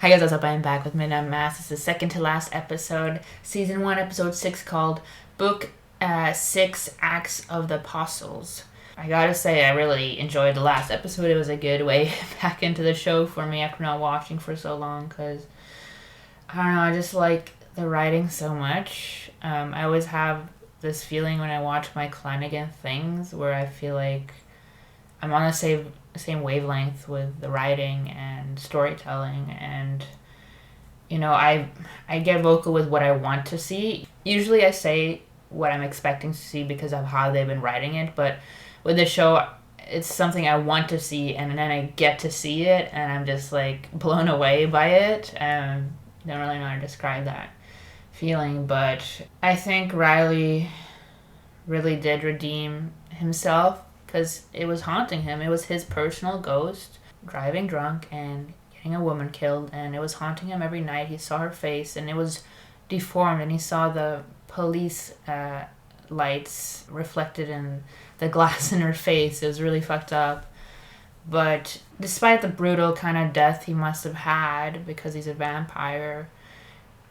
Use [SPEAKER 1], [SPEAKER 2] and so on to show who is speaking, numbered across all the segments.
[SPEAKER 1] Hi guys, what's up? I'm back with Midnight Mass. It's the second to last episode, season 1, episode 6, called Book 6, Acts of the Apostles. I gotta say, I really enjoyed the last episode. It was a good way back into the show for me after not watching for so long, because, I don't know, I just like the writing so much. I always have this feeling when I watch Mike Flanagan things where I feel like I'm on the same wavelength with the writing and storytelling, and I get vocal with what I want to see. Usually I say what I'm expecting to see because of how they've been writing it, but with the show it's something I want to see, and then I get to see it and I'm just like blown away by it. Don't really know how to describe that feeling, but I think Riley really did redeem himself, because it was haunting him. It was his personal ghost driving drunk and getting a woman killed, and it was haunting him every night. He saw her face and it was deformed, and he saw the police lights reflected in the glass in her face. It was really fucked up. But despite the brutal kind of death he must have had because he's a vampire,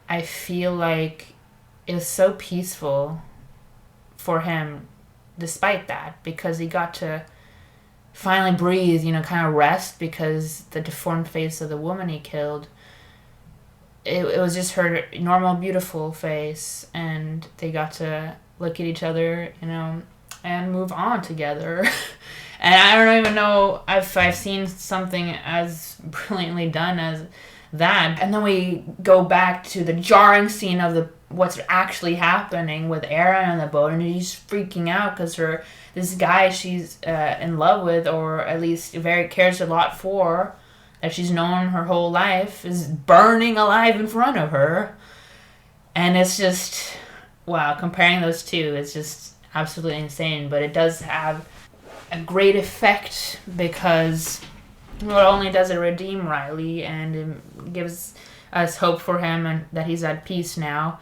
[SPEAKER 1] I feel like it was so peaceful for him despite that, because he got to finally breathe, kind of rest, because the deformed face of the woman he killed, it was just her normal, beautiful face, and they got to look at each other, and move on together. And I don't even know if I've seen something as brilliantly done as that. And then we go back to the jarring scene of what's actually happening with Erin on the boat, and he's freaking out because this guy she's in love with, or at least very cares a lot for, that she's known her whole life, is burning alive in front of her. And it's just, wow, comparing those two is just absolutely insane. But it does have a great effect, because not only does it redeem Riley and it gives us hope for him and that he's at peace now,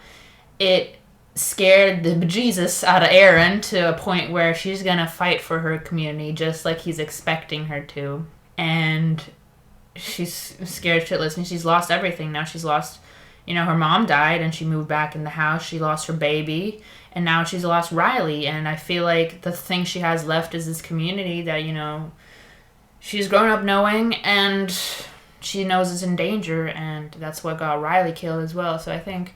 [SPEAKER 1] it scared the bejesus out of Erin to a point where she's gonna fight for her community just like he's expecting her to. And she's scared shitless, and she's lost everything now. She's lost, her mom died and she moved back in the house. She lost her baby, and now she's lost Riley. And I feel like the thing she has left is this community that, she's grown up knowing, and she knows is in danger, and that's what got Riley killed as well. So I think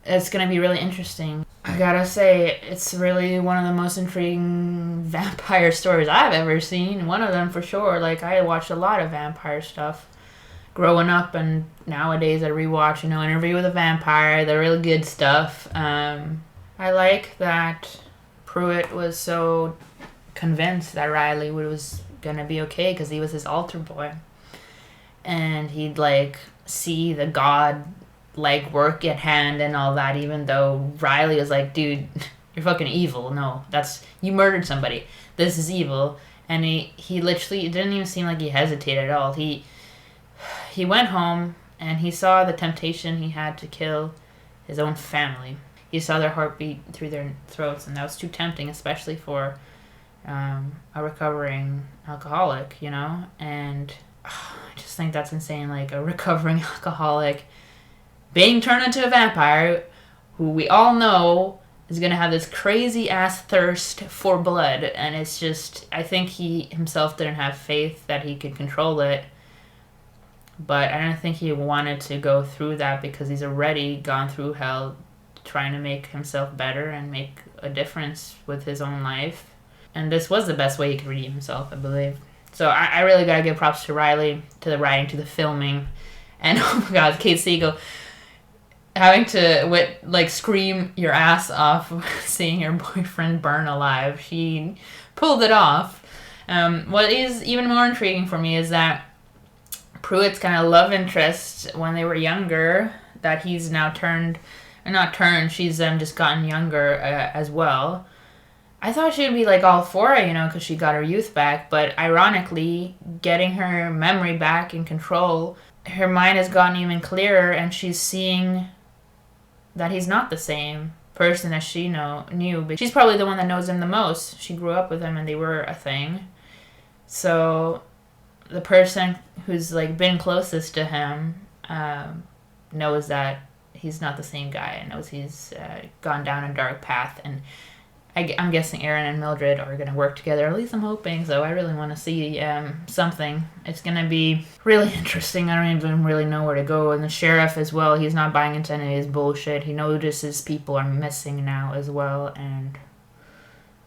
[SPEAKER 1] it's going to be really interesting. I gotta say, it's really one of the most intriguing vampire stories I've ever seen. One of them for sure. Like, I watched a lot of vampire stuff growing up, and nowadays I rewatch, Interview with a Vampire, the really good stuff. I like that Pruitt was so convinced that Riley was gonna be okay because he was his altar boy, and he'd see the god work at hand and all that, even though Riley was like, dude, you're fucking evil. No, you murdered somebody. This is evil. And he literally, it didn't even seem like he hesitated at all. He went home and he saw the temptation he had to kill his own family. He saw their heartbeat through their throats, and that was too tempting, especially for a recovering alcoholic, and I just think that's insane. Like, a recovering alcoholic being turned into a vampire, who we all know is going to have this crazy ass thirst for blood. And it's just, I think he himself didn't have faith that he could control it, but I don't think he wanted to go through that, because he's already gone through hell trying to make himself better and make a difference with his own life. And this was the best way he could redeem himself, I believe. So I really gotta give props to Riley, to the writing, to the filming, and oh my god, Kate Siegel having to scream your ass off seeing your boyfriend burn alive. She pulled it off. What is even more intriguing for me is that Pruitt's kind of love interest when they were younger, that he's now she's just gotten younger as well. I thought she would be all for it, because she got her youth back, but ironically, getting her memory back in control, her mind has gotten even clearer, and she's seeing that he's not the same person as she knew. But she's probably the one that knows him the most. She grew up with him and they were a thing. So the person who's been closest to him knows that he's not the same guy and knows he's gone down a dark path. And I'm guessing Erin and Mildred are going to work together. At least I'm hoping so. I really want to see something. It's going to be really interesting. I don't even really know where to go. And the sheriff as well, he's not buying into any of his bullshit. He notices people are missing now as well. And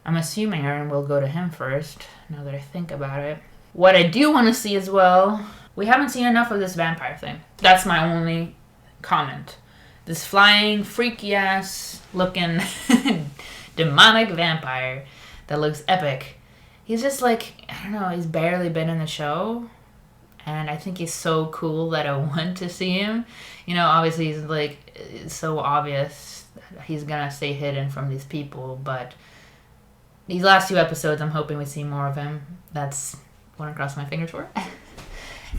[SPEAKER 1] I'm assuming Erin will go to him first, now that I think about it. What I do want to see as well, we haven't seen enough of this vampire thing. That's my only comment. This flying, freaky-ass looking demonic vampire that looks epic. He's just like, I don't know, he's barely been in the show. And I think he's so cool that I want to see him. You know, obviously he's like, it's so obvious that he's gonna stay hidden from these people. But these last 2 episodes, I'm hoping we see more of him. That's what I cross my fingers for.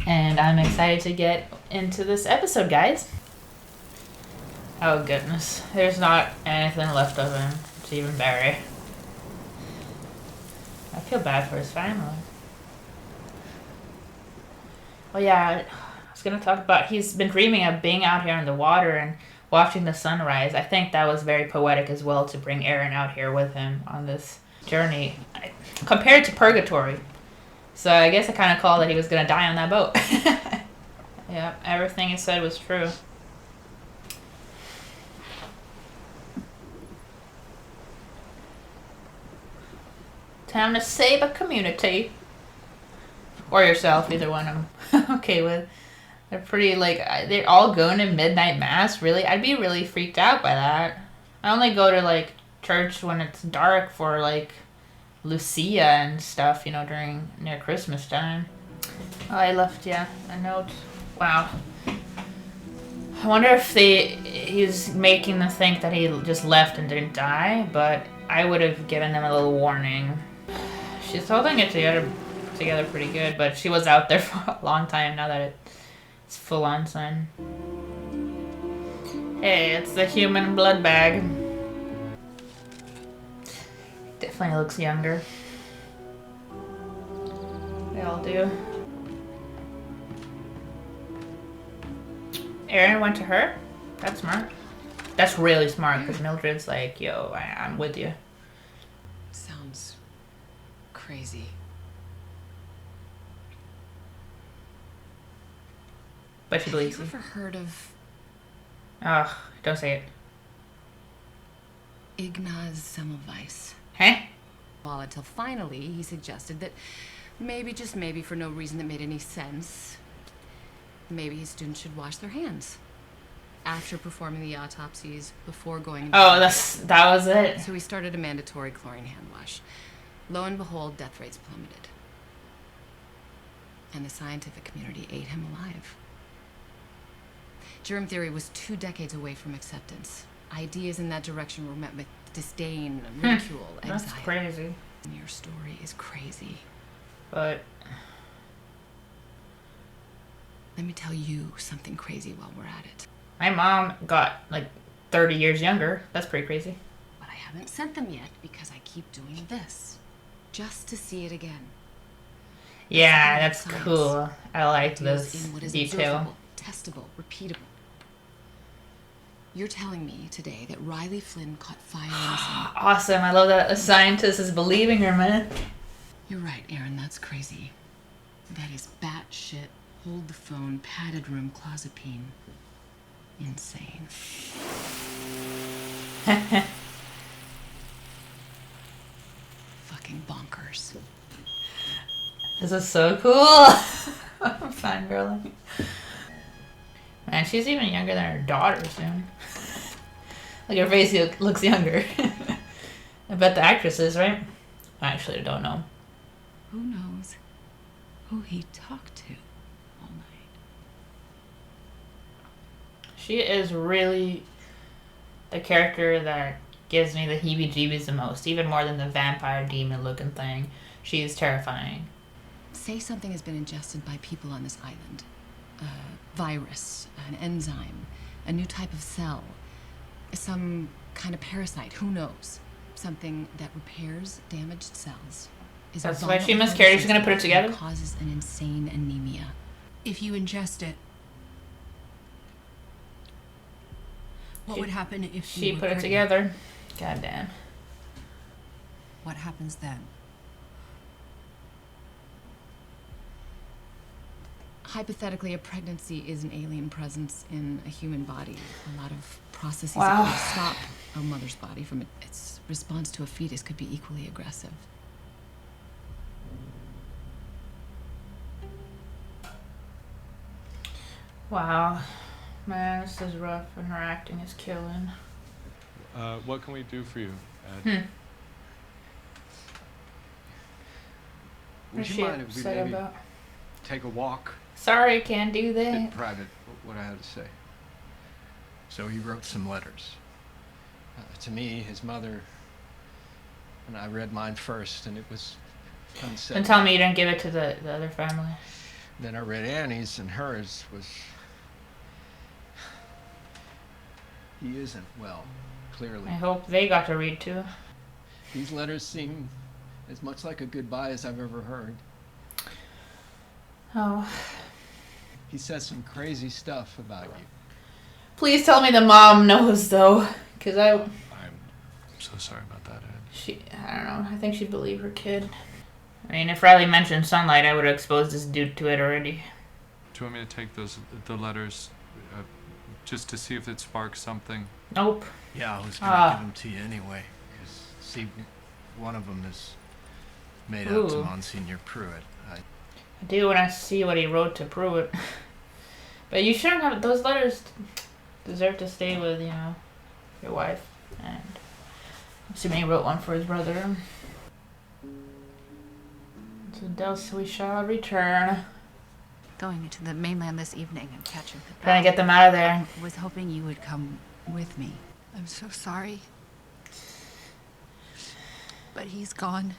[SPEAKER 1] And I'm excited to get into this episode, guys. Oh goodness, there's not anything left of him. It's even Barry. I feel bad for his family. Oh yeah, I was gonna talk about, he's been dreaming of being out here in the water and watching the sunrise. I think that was very poetic as well to bring Erin out here with him on this journey. Compared to Purgatory. So I guess I kind of called that he was gonna die on that boat. Yeah, everything he said was true. Time to save a community. Or yourself, either one I'm okay with. They're pretty, like, they're all going to midnight mass, really? I'd be really freaked out by that. I only go to, like, church when it's dark for, like, Lucia and stuff, you know, near Christmas time. Oh, I left, yeah, a note. Wow. I wonder if he's making them think that he just left and didn't die, but I would have given them a little warning. She's holding it together pretty good, but she was out there for a long time now that it's full on sun. Hey, it's the human blood bag. Definitely looks younger. They all do. Erin went to her? That's smart. That's really smart, because Mildred's like, yo, I'm with you.
[SPEAKER 2] Sounds crazy.
[SPEAKER 1] But she believes
[SPEAKER 2] Have you ever heard of
[SPEAKER 1] Ugh, don't say it.
[SPEAKER 2] Ignaz Semmelweis?
[SPEAKER 1] Huh?
[SPEAKER 2] Well, until finally he suggested that maybe, just maybe, for no reason that made any sense, maybe his students should wash their hands after performing the autopsies, before going into
[SPEAKER 1] that was it.
[SPEAKER 2] So he started a mandatory chlorine hand wash. Lo and behold, death rates plummeted. And the scientific community ate him alive. Germ theory was 2 decades away from acceptance. Ideas in that direction were met with disdain, ridicule,
[SPEAKER 1] That's
[SPEAKER 2] anxiety.
[SPEAKER 1] crazy.
[SPEAKER 2] And your story is crazy.
[SPEAKER 1] But
[SPEAKER 2] let me tell you something crazy while we're at it.
[SPEAKER 1] my mom got like 30 years younger. That's pretty crazy.
[SPEAKER 2] But I haven't sent them yet because I keep doing this. Just to see it again.
[SPEAKER 1] Yeah, that's
[SPEAKER 2] Science.
[SPEAKER 1] cool. I like
[SPEAKER 2] Ideas
[SPEAKER 1] this
[SPEAKER 2] in what is
[SPEAKER 1] detail.
[SPEAKER 2] observable, testable, repeatable. You're telling me today that Riley Flynn caught fire in the sun.
[SPEAKER 1] Awesome. I love that a scientist is believing her, man.
[SPEAKER 2] You're right, Erin, that's crazy. That is batshit, hold the phone, padded room, clozapine. Insane. Fucking bonkers.
[SPEAKER 1] This is so cool. I'm fangirling. Man, she's even younger than her daughter soon. Like, her face looks younger. I bet the actress is, right? Actually, I don't know.
[SPEAKER 2] Who knows who he talked to all night?
[SPEAKER 1] She is really the character that gives me the heebie-jeebies the most, even more than the vampire demon-looking thing. She is terrifying.
[SPEAKER 2] Say something has been ingested by people on this island. A virus, an enzyme, a new type of cell, some kind of parasite, who knows? Something that repairs damaged cells.
[SPEAKER 1] That's why she miscarried. She's gonna put it together?
[SPEAKER 2] Causes an insane anemia.
[SPEAKER 3] If you ingest it, What would happen if
[SPEAKER 1] she
[SPEAKER 3] you were
[SPEAKER 1] put it
[SPEAKER 3] pregnant?
[SPEAKER 1] together? Goddamn.
[SPEAKER 3] What happens then?
[SPEAKER 2] Hypothetically, a pregnancy is an alien presence in a human body. A lot of processes
[SPEAKER 1] Wow.
[SPEAKER 2] that can stop a mother's body from its response to a fetus could be equally aggressive.
[SPEAKER 1] Wow. Man, this is rough, and her acting is killing.
[SPEAKER 4] What can we do for you, Ed?
[SPEAKER 1] What's
[SPEAKER 5] Would
[SPEAKER 1] she
[SPEAKER 5] you mind if we
[SPEAKER 1] upset
[SPEAKER 5] maybe
[SPEAKER 1] about?
[SPEAKER 5] take a walk?
[SPEAKER 1] Sorry, can't do
[SPEAKER 5] Bit
[SPEAKER 1] that.
[SPEAKER 5] private, what I had to say. So he wrote some letters. To me, his mother, and I read mine first, and it was unsettling.
[SPEAKER 1] Don't tell me you didn't give it to the other family.
[SPEAKER 5] Then I read Annie's, and hers was... He isn't well, clearly.
[SPEAKER 1] I hope they got to read too.
[SPEAKER 5] These letters seem as much like a goodbye as I've ever heard.
[SPEAKER 1] Oh.
[SPEAKER 5] He says some crazy stuff about you.
[SPEAKER 1] Please tell me the mom knows though, because
[SPEAKER 4] I'm so sorry about that, Ed.
[SPEAKER 1] I don't know, I think she'd believe her kid. I mean, if Riley mentioned sunlight, I would have exposed this dude to it already.
[SPEAKER 4] Do you want me to take the letters just to see if it sparks something?
[SPEAKER 1] Nope.
[SPEAKER 5] Yeah, I was gonna give them to you anyway. Because, see, one of them is made out to
[SPEAKER 1] Ooh.
[SPEAKER 5] Monsignor Pruitt.
[SPEAKER 1] I do when I see what he wrote to Pruitt. But you shouldn't have... Those letters deserve to stay with, you know, your wife. And I'm assuming he wrote one for his brother. To thus we shall return.
[SPEAKER 3] Going to the mainland this evening and catching the
[SPEAKER 1] Trying to get them out of there.
[SPEAKER 3] I was hoping you would come with me. I'm so sorry. But he's gone.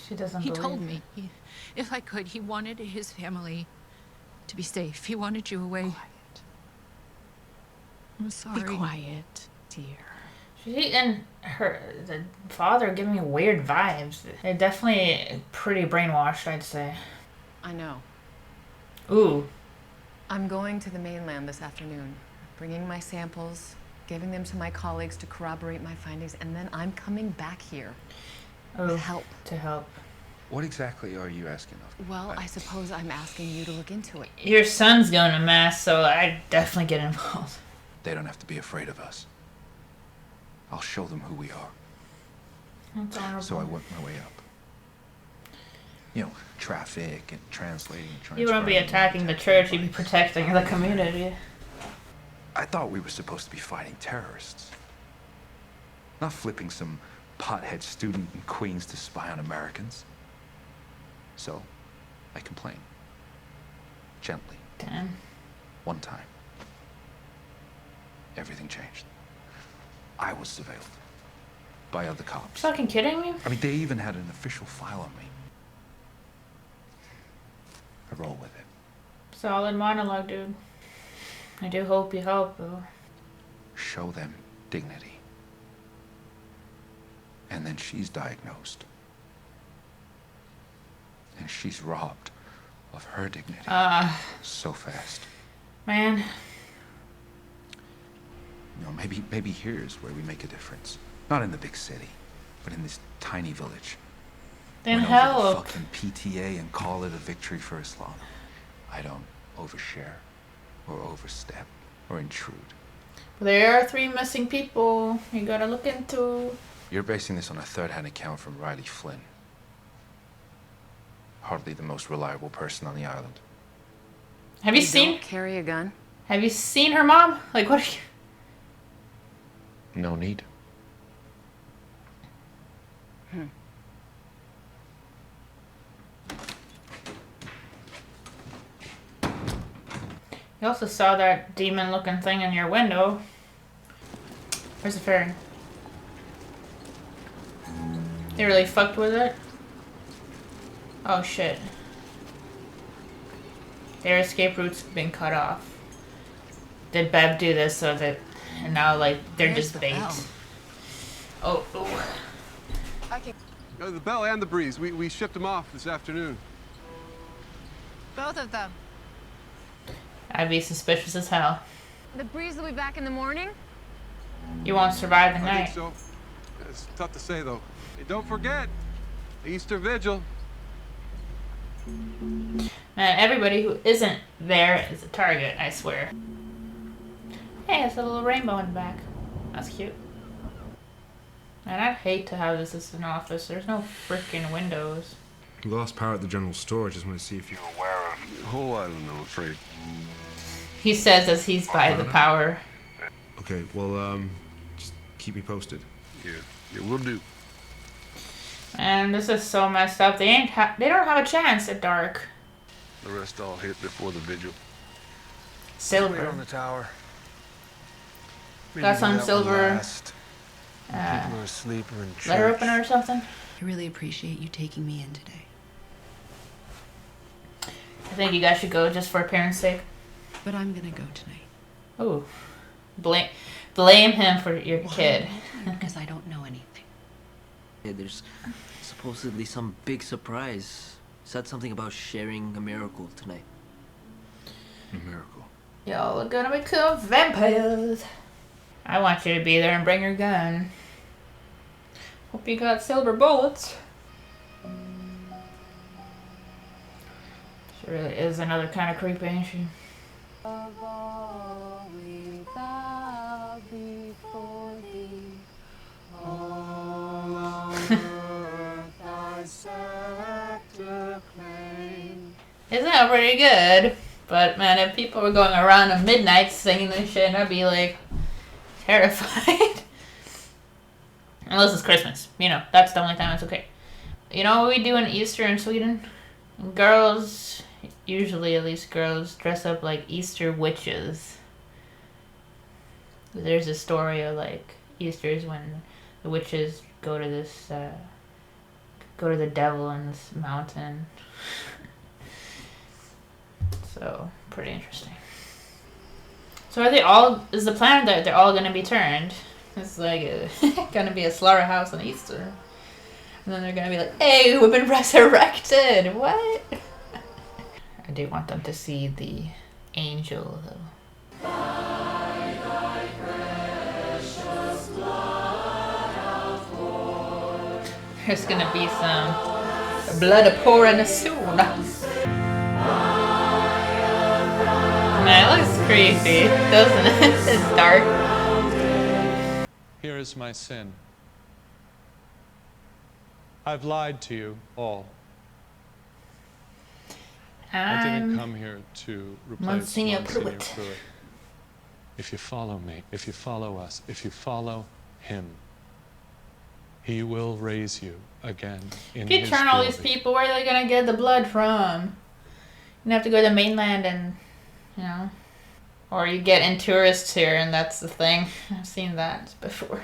[SPEAKER 1] She doesn't
[SPEAKER 3] He
[SPEAKER 1] believe
[SPEAKER 3] told me, if I could, he wanted his family to be safe. He wanted you away.
[SPEAKER 2] Quiet.
[SPEAKER 3] I'm sorry.
[SPEAKER 2] Be quiet, dear.
[SPEAKER 1] She and the father give me weird vibes. They're definitely pretty brainwashed, I'd say.
[SPEAKER 2] I know.
[SPEAKER 1] Ooh.
[SPEAKER 2] I'm going to the mainland this afternoon, bringing my samples, giving them to my colleagues to corroborate my findings, and then I'm coming back here with help.
[SPEAKER 1] To help.
[SPEAKER 6] What exactly are you asking of me?
[SPEAKER 2] Well, I suppose I'm asking you to look into it.
[SPEAKER 1] Your son's going to mass, so I'd definitely get involved.
[SPEAKER 6] They don't have to be afraid of us. I'll show them who we are.
[SPEAKER 1] That's honorable.
[SPEAKER 6] So I work my way up. You know, traffic and translating and
[SPEAKER 1] You wouldn't be attacking the church, you'd be protecting the community.
[SPEAKER 6] I thought we were supposed to be fighting terrorists. Not flipping some pothead student in Queens to spy on Americans. So, I complained. Gently.
[SPEAKER 1] Damn.
[SPEAKER 6] One time. Everything changed. I was surveilled. By other cops.
[SPEAKER 1] Fucking kidding me?
[SPEAKER 6] I mean, they even had an official file on me. I roll with it.
[SPEAKER 1] Solid monologue, dude. I do hope you help, though.
[SPEAKER 6] Show them dignity. And then she's diagnosed. And she's robbed of her dignity. So fast.
[SPEAKER 1] Man.
[SPEAKER 6] You know, maybe here's where we make a difference. Not in the big city, but in this tiny village.
[SPEAKER 1] Then
[SPEAKER 6] Went over the
[SPEAKER 1] help.
[SPEAKER 6] fucking PTA and call it a victory for Islam. I don't overshare or overstep or intrude.
[SPEAKER 1] There are 3 missing people you gotta look into.
[SPEAKER 6] You're basing this on a third-hand account from Riley Flynn. Hardly the most reliable person on the island.
[SPEAKER 1] Have you seen...
[SPEAKER 2] Don't carry a gun?
[SPEAKER 1] Have you seen her mom? Like, what are you...
[SPEAKER 6] No need.
[SPEAKER 1] You also saw that demon-looking thing in your window. Where's the ferry? They really fucked with it? Oh shit. Their escape route's been cut off. Did Bev do this so that... And now, like, they're
[SPEAKER 3] Where's
[SPEAKER 1] just
[SPEAKER 3] the
[SPEAKER 1] bait.
[SPEAKER 3] bell?
[SPEAKER 1] Oh.
[SPEAKER 7] The Bell and the Breeze. We shipped them off this afternoon.
[SPEAKER 3] Both of them.
[SPEAKER 1] I'd be suspicious as hell.
[SPEAKER 2] The breeze will be back in the morning?
[SPEAKER 1] You won't survive the
[SPEAKER 7] I
[SPEAKER 1] night.
[SPEAKER 7] think so. It's tough to say, though. Hey, don't forget, Easter Vigil.
[SPEAKER 1] Man, everybody who isn't there is a target, I swear. Hey, it's a little rainbow in the back. That's cute. Man, I'd hate to have this as an office. There's no freaking windows.
[SPEAKER 8] We lost power at the general store. Just want to see if you're aware of.
[SPEAKER 7] The whole island, I'm afraid.
[SPEAKER 1] He says as he's by the power.
[SPEAKER 8] Okay, well, just keep me posted.
[SPEAKER 7] Yeah, we'll do.
[SPEAKER 1] And this is so messed up. They don't have a chance at dark.
[SPEAKER 7] The rest all hit before the vigil.
[SPEAKER 1] Silver.
[SPEAKER 5] on the tower.
[SPEAKER 1] Got some silver
[SPEAKER 5] People are asleep or in church.
[SPEAKER 1] letter opener or something.
[SPEAKER 9] I really appreciate you taking me in today.
[SPEAKER 1] I think you guys should go just for appearance sake.
[SPEAKER 9] But I'm gonna go tonight.
[SPEAKER 1] Ooh. Blame him for your kid.
[SPEAKER 9] Because I don't know anything.
[SPEAKER 10] There's supposedly some big surprise. Said something about sharing a miracle tonight.
[SPEAKER 8] A miracle.
[SPEAKER 1] Y'all are gonna become vampires. I want you to be there and bring your gun. Hope you got silver bullets. She really is another kind of creepy, ain't she? Isn't that pretty good? But man, if people were going around at midnight singing this shit, I'd be like terrified. Unless it's Christmas. You know, that's the only time it's okay. You know what we do in Easter in Sweden? Girls, usually at least girls, dress up like Easter witches. There's a story of like Easter's when the witches go to this, go to the devil in this mountain. So, pretty interesting. So are they all, is the plan that they're all gonna be turned? It's like gonna be a slaughterhouse on Easter. And then they're gonna be like, hey, we've been resurrected! What? I do want them to see the angel, though. There's gonna be some blood pouring soon. Man, it looks creepy, doesn't it? It's dark.
[SPEAKER 4] Here is my sin. I've lied to you all. I didn't come here to replace
[SPEAKER 1] Monsignor
[SPEAKER 4] Monsignor
[SPEAKER 1] Pruitt.
[SPEAKER 4] Pruitt. If you follow me, if you follow us, if you follow him, he will raise you again in
[SPEAKER 1] If you
[SPEAKER 4] his
[SPEAKER 1] turn all these
[SPEAKER 4] glory.
[SPEAKER 1] people, where are they gonna get the blood from? You have to go to the mainland and, you know, or you get in tourists here and that's the thing. I've seen that before.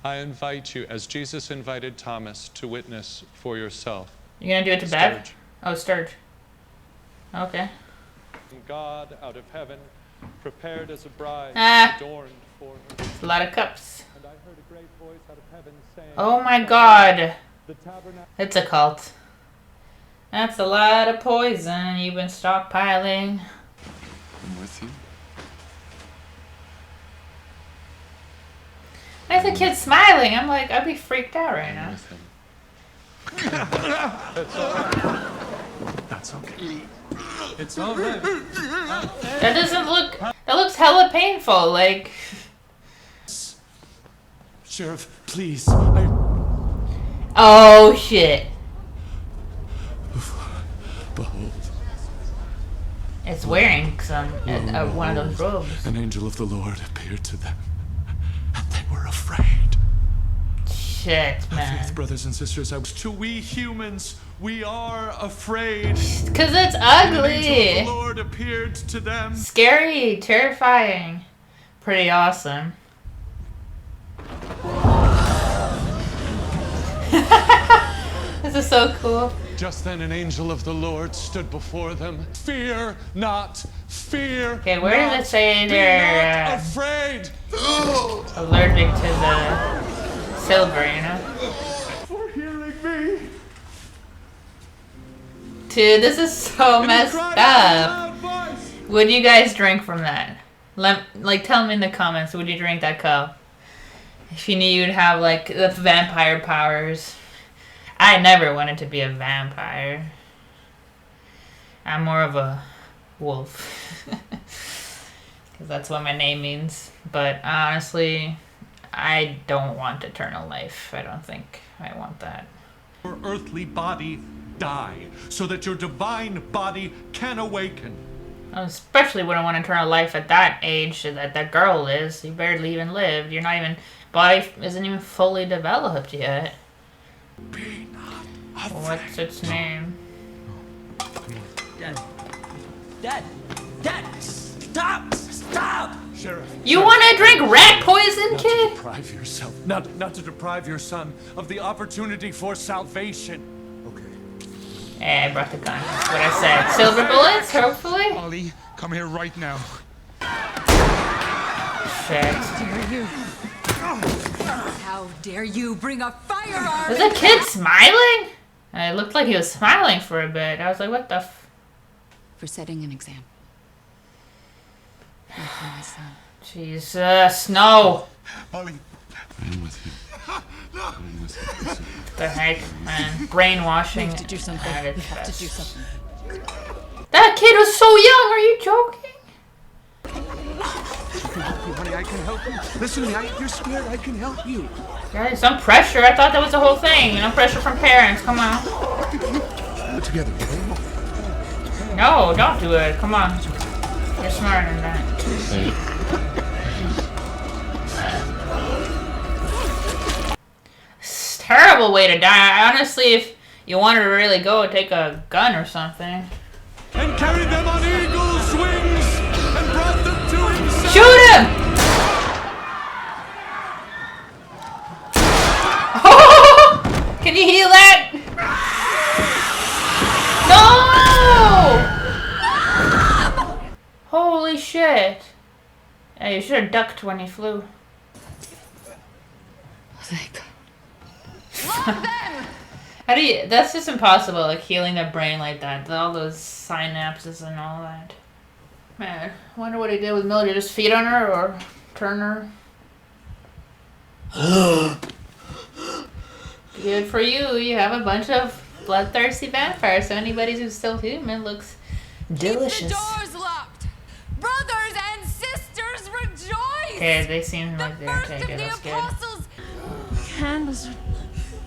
[SPEAKER 4] I invite you, as Jesus invited Thomas, to witness for yourself.
[SPEAKER 1] You're gonna do it to Bev?
[SPEAKER 4] Sturge.
[SPEAKER 1] Oh, Sturge. Okay.
[SPEAKER 4] God out of heaven, prepared as a bride,
[SPEAKER 1] Ah.
[SPEAKER 4] adorned for her.
[SPEAKER 1] It's a lot of cups.
[SPEAKER 4] And I heard a great voice out of heaven saying,
[SPEAKER 1] Oh my god.
[SPEAKER 4] the tabernacle.
[SPEAKER 1] It's a cult. That's a lot of poison you've been stockpiling.
[SPEAKER 7] I'm with you.
[SPEAKER 1] Why is the kid smiling? I'm like, I'd be freaked out right
[SPEAKER 4] I'm
[SPEAKER 1] now.
[SPEAKER 4] with him.
[SPEAKER 7] That's okay.
[SPEAKER 4] It's all right.
[SPEAKER 1] That doesn't look, that looks hella painful, like.
[SPEAKER 11] Sheriff, please.
[SPEAKER 1] Oh shit.
[SPEAKER 11] Behold,
[SPEAKER 1] It's wearing some, one of those robes.
[SPEAKER 11] an angel of the Lord appeared to them, and they were afraid.
[SPEAKER 1] Shit,
[SPEAKER 11] Faith,
[SPEAKER 1] man.
[SPEAKER 11] brothers and sisters, to we humans, we are afraid.
[SPEAKER 1] Cause it's
[SPEAKER 11] An angel of
[SPEAKER 1] ugly.
[SPEAKER 11] the Lord appeared to them.
[SPEAKER 1] Scary, terrifying. Pretty awesome. This is so cool.
[SPEAKER 4] Just then an angel of the Lord stood before them. Fear not, fear.
[SPEAKER 1] Okay, where
[SPEAKER 4] not,
[SPEAKER 1] does it say
[SPEAKER 4] be
[SPEAKER 1] they're
[SPEAKER 4] not afraid?
[SPEAKER 1] allergic to the silver, you know?
[SPEAKER 11] For hearing me.
[SPEAKER 1] Dude, this is so messed
[SPEAKER 4] Cried out in a
[SPEAKER 1] up.
[SPEAKER 4] loud voice.
[SPEAKER 1] Would you guys drink from that? Tell me in the comments, would you drink that cup? If you knew you'd have, like, the vampire powers. I never wanted to be a vampire. I'm more of a wolf. Because that's what my name means. But honestly, I don't want eternal life. I don't think I want that.
[SPEAKER 11] Your earthly body die, so that your divine body can awaken.
[SPEAKER 1] I especially wouldn't want eternal life at that age that girl is. You barely even lived. You're not even... Body isn't even fully developed yet.
[SPEAKER 11] Be not afraid.
[SPEAKER 1] What's its name?
[SPEAKER 10] Dad, stop!
[SPEAKER 11] Sheriff.
[SPEAKER 1] You want to drink rat poison, kid?
[SPEAKER 11] Deprive yourself, not to deprive your son of the opportunity for salvation.
[SPEAKER 6] Okay.
[SPEAKER 1] Hey, I brought the gun. That's what I said. Silver bullets, hopefully?
[SPEAKER 8] Ollie, come here right now.
[SPEAKER 1] Shit.
[SPEAKER 3] How dare you bring a firearm?
[SPEAKER 1] Was the kid smiling? It looked like he was smiling for a bit. I was like, what the
[SPEAKER 2] For setting an example. For my son.
[SPEAKER 1] Jesus, no.
[SPEAKER 11] Ollie.
[SPEAKER 8] I'm with you. I'm with you. Listen.
[SPEAKER 1] The heck, man. Brainwashing.
[SPEAKER 2] We have to do something.
[SPEAKER 1] at its
[SPEAKER 2] We have to
[SPEAKER 1] best.
[SPEAKER 2] do something.
[SPEAKER 1] That kid was so young. Are you joking?
[SPEAKER 7] I can help you, honey. I can help you. Listen to me. You're scared. I can help you.
[SPEAKER 1] Guys, some pressure. I thought that was the whole thing. No pressure from parents. Come on.
[SPEAKER 7] Put together, okay?
[SPEAKER 1] No, don't do it. Come on. You're smarter than that. It's a terrible way to die. Honestly, if you wanted to really go, take a gun or something.
[SPEAKER 11] And carried them on eagle's wings and brought them to himself.
[SPEAKER 1] Shoot him! Can you heal that? No! Holy shit. Hey, you should have ducked when he flew.
[SPEAKER 2] Thank God.
[SPEAKER 1] How do you... That's just impossible, like, healing the brain like that. All those synapses and all that. Man, I wonder what he did with Mildred. Just feed on her or turn her? Good for you. You have a bunch of bloodthirsty vampires. So anybody who's still human looks delicious.
[SPEAKER 3] Keep the doors locked. Brothers and sisters, rejoice.
[SPEAKER 1] Okay, they seem like
[SPEAKER 3] The
[SPEAKER 1] they're
[SPEAKER 3] first
[SPEAKER 1] taking
[SPEAKER 3] of the
[SPEAKER 1] us good.
[SPEAKER 3] apostles.
[SPEAKER 2] Candles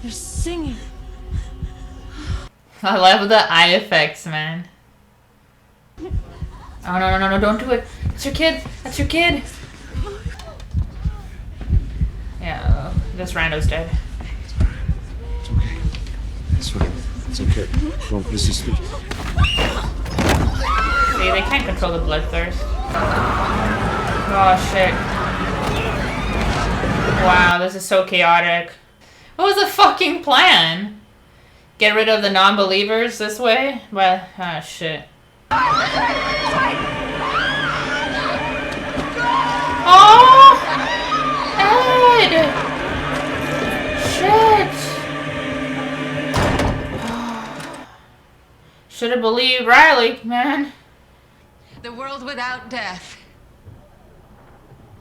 [SPEAKER 2] they're singing.
[SPEAKER 1] I love the eye effects, man. Oh, no, don't do it. That's your kid. That's your kid. Yeah, this rando's dead.
[SPEAKER 8] It's okay. It's fine. It's okay. Well, this is...
[SPEAKER 1] See, they can't control the bloodthirst. Oh, shit. Wow, this is so chaotic. What was the fucking plan? Get rid of the non-believers this way? Well, ah, shit. Oh! Ed! Shit! Should have believed Riley, man.
[SPEAKER 3] The world without death.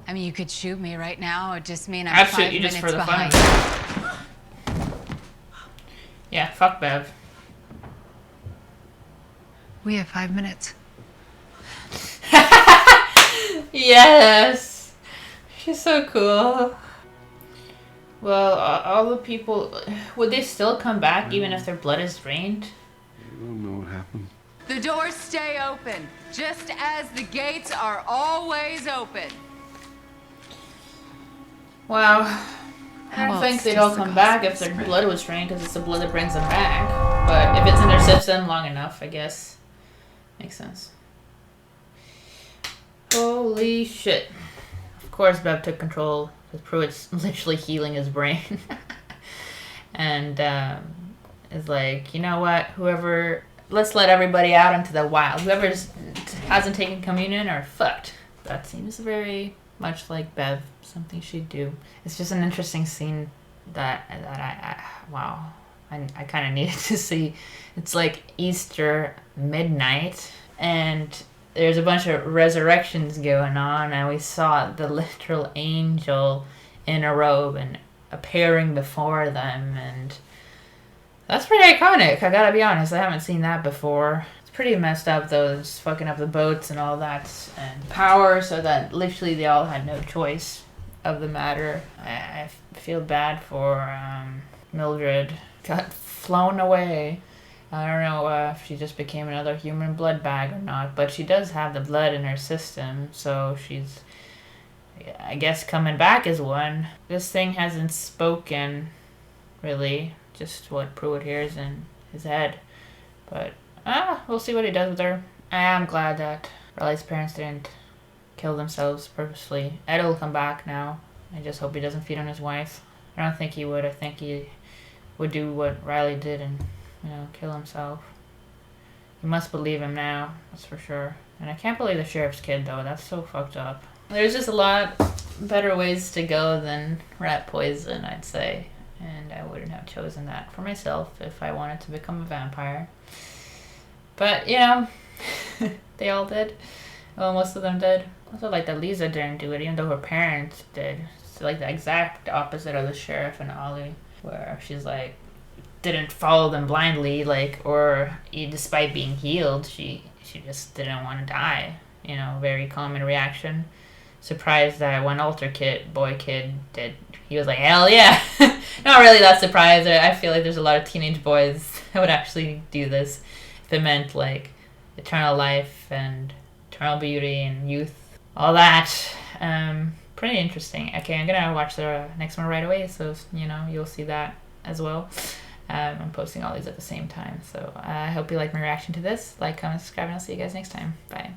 [SPEAKER 3] I mean, you could shoot me right now. It would just mean I'm
[SPEAKER 1] I'd
[SPEAKER 3] 5
[SPEAKER 1] shoot you just for
[SPEAKER 3] minutes
[SPEAKER 1] the fun
[SPEAKER 3] behind.
[SPEAKER 1] of it. Yeah, fuck Bev.
[SPEAKER 3] We have 5 minutes.
[SPEAKER 1] Yes! She's so cool. Well, all the people... Would they still come back even if their blood is drained?
[SPEAKER 8] I don't know what happened.
[SPEAKER 3] The doors stay open, just as the gates are always open.
[SPEAKER 1] Wow. I don't
[SPEAKER 2] How
[SPEAKER 1] think
[SPEAKER 2] else
[SPEAKER 1] they'd
[SPEAKER 2] does
[SPEAKER 1] all
[SPEAKER 2] the
[SPEAKER 1] come back if
[SPEAKER 2] gospel
[SPEAKER 1] their
[SPEAKER 2] spread?
[SPEAKER 1] blood was drained, because it's the blood that brings them back. But if it's in their system long enough, I guess. Makes sense. Holy shit. Of course Bev took control, because Pruitt's literally healing his brain. And is like, you know what, whoever... Let's let everybody out into the wild. Whoever hasn't taken communion are fucked. That seems very much like Bev, something she'd do. It's just an interesting scene that I kind of needed to see. It's like Easter midnight, and there's a bunch of resurrections going on, and we saw the literal angel in a robe and appearing before them, and that's pretty iconic. I gotta be honest, I haven't seen that before. It's pretty messed up though, just fucking up the boats and all that, and power, so that literally they all had no choice of the matter. I feel bad for Mildred. Got flown away. I don't know if she just became another human blood bag or not, but she does have the blood in her system, so she's, I guess, coming back as one. This thing hasn't spoken, really, just what Pruitt hears in his head. But, we'll see what he does with her. I am glad that Riley's parents didn't kill themselves purposely. Ed will come back now. I just hope he doesn't feed on his wife. I don't think he would. I think he would do what Riley did and, kill himself. You must believe him now, that's for sure. And I can't believe the sheriff's kid, though. That's so fucked up. There's just a lot better ways to go than rat poison, I'd say. And I wouldn't have chosen that for myself if I wanted to become a vampire. But, they all did. Well, most of them did. Also, like, that Lisa didn't do it, even though her parents did. It's like the exact opposite of the sheriff and Ollie, where she's like, didn't follow them blindly, or despite being healed, she just didn't want to die. Very common reaction. Surprised that one altar boy kid did. He was like, hell yeah. Not really that surprised. I feel like there's a lot of teenage boys that would actually do this if it meant eternal life and eternal beauty and youth, all that. Pretty interesting. Okay, I'm gonna watch the next one right away, so you'll see that as well. I'm posting all these at the same time, so I hope you like my reaction to this. Like, comment, subscribe, and I'll see you guys next time. Bye.